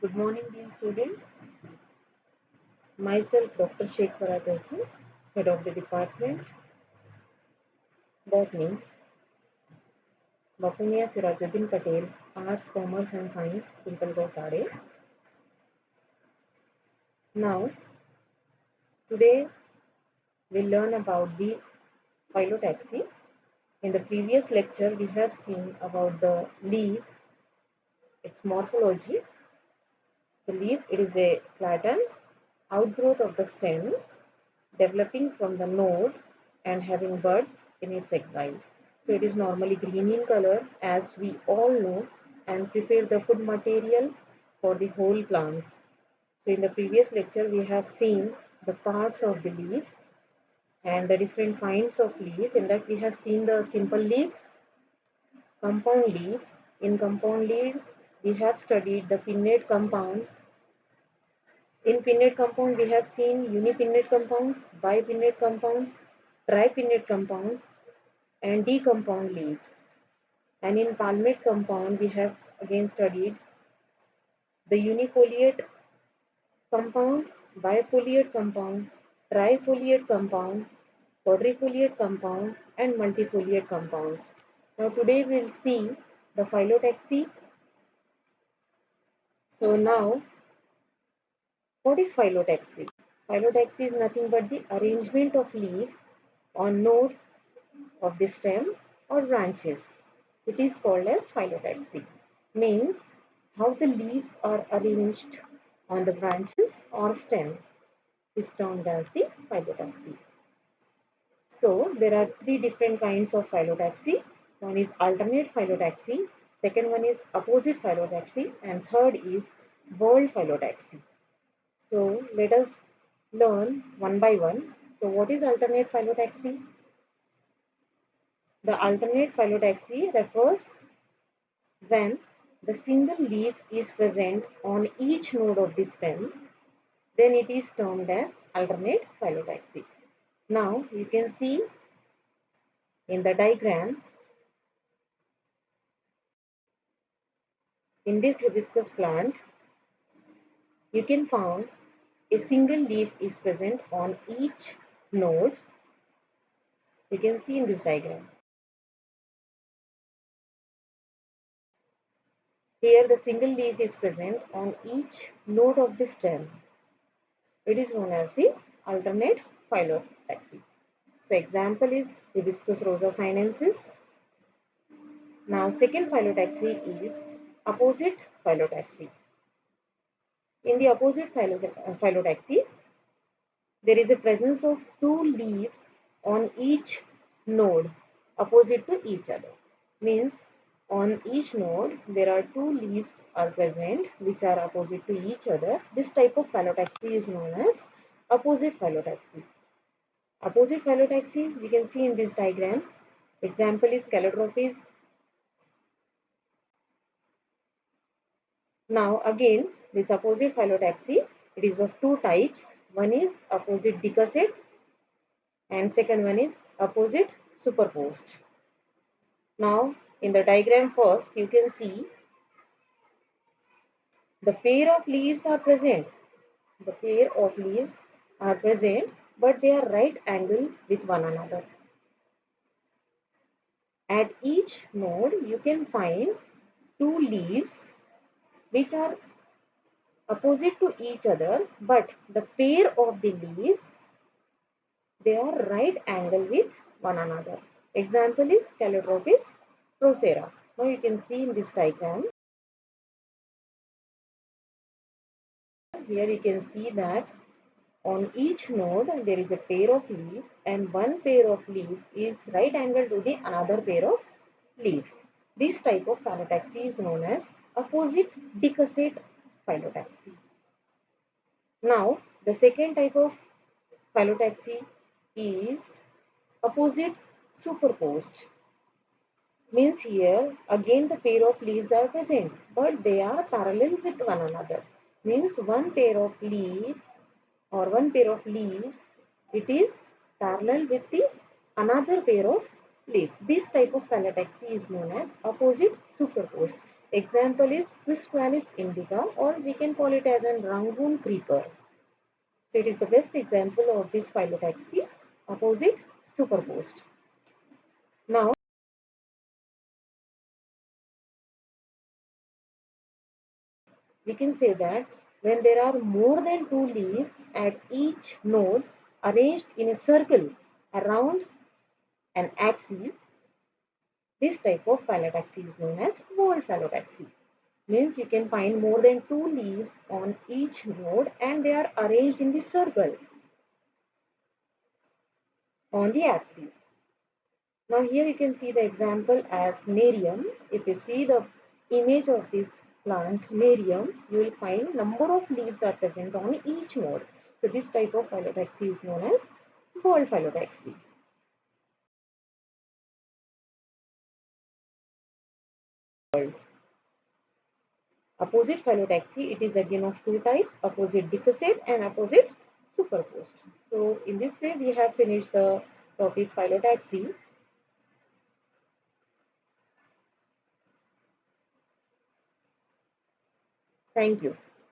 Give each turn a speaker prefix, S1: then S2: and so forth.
S1: Good morning, dear students. Myself, Dr. Sheikh Farhat Hassan, Head of the Department, Botany, Bapunia Sirajuddin Patel, Arts, Commerce and Science, Pimpalgaon, Thane. Now, today we'll learn about the phyllotaxy. In the previous lecture, we have seen about the leaf, its morphology. The leaf, it is a flattened outgrowth of the stem developing from the node and having buds in its exile. So it is normally green in color as we all know and prepare the food material for the whole plants. So in the previous lecture we have seen the parts of the leaf and the different kinds of leaf. In that we have seen the simple leaves, compound leaves. In compound leaves we have studied the pinnate compound. In pinnate compound, we have seen unipinnate compounds, bipinnate compounds, tripinnate compounds, and decompound leaves. And in palmate compound, we have again studied the unifoliate compound, bifoliate compound, trifoliate compound, quadrifoliate compound, and multifoliate compounds. Now today we will see the phyllotaxy. So now, what is phyllotaxy? Phyllotaxy is nothing but the arrangement of leaf on nodes of the stem or branches. It is called as phyllotaxy. Means how the leaves are arranged on the branches or stem is termed as the phyllotaxy. So there are three different kinds of phyllotaxy. One is alternate phyllotaxy, second one is opposite phyllotaxy, and third is whorled phyllotaxy. So let us learn one by one. So what is alternate phyllotaxy? The alternate phyllotaxy refers when the single leaf is present on each node of the stem, then it is termed as alternate phyllotaxy. Now you can see in the diagram, in this hibiscus plant, you can find a single leaf is present on each node. You can see in this diagram. Here the single leaf is present on each node of the stem. It is known as the alternate phyllotaxy. So example is Hibiscus rosa sinensis. Now second phyllotaxy is opposite phyllotaxy. In the opposite phyllotaxy, there is a presence of two leaves on each node opposite to each other. Means on each node there are two leaves are present which are opposite to each other. This type of phyllotaxy is known as opposite phyllotaxy. Opposite phyllotaxy we can see in this diagram. Example is Calotropis. Now again this opposite phyllotaxy, it is of two types. One is opposite decussate and second one is opposite superposed. Now in the diagram first you can see the pair of leaves are present. The pair of leaves are present but they are right angle with one another. At each node you can find two leaves which are opposite to each other, but the pair of the leaves, they are right angle with one another. Example is Calotropis procera. Now you can see in this diagram, here you can see that on each node there is a pair of leaves and one pair of leaf is right angle to the another pair of leaf. This type of phyllotaxy is known as opposite decussate phyllotaxy. Now the second type of phyllotaxy is opposite superposed. Means here again the pair of leaves are present but they are parallel with one another. Means one pair of leaf or one pair of leaves, it is parallel with the another pair of leaves. This type of phyllotaxy is known as opposite superposed. Example is Quisqualis indica, or we can call it as an Rangoon creeper. So it is the best example of this phyllotaxy, opposite superposed. Now we can say that when there are more than two leaves at each node arranged in a circle around an axis, this type of phyllotaxy is known as whorl phyllotaxy. Means you can find more than two leaves on each node and they are arranged in the circle on the axis. Now here you can see the example as Nerium. If you see the image of this plant Nerium, you will find number of leaves are present on each node. So this type of phyllotaxy is known as whorl phyllotaxy. Opposite phyllotaxy, it is again of two types, opposite decussate and opposite superposed. So in this way we have finished the topic phyllotaxy. Thank you.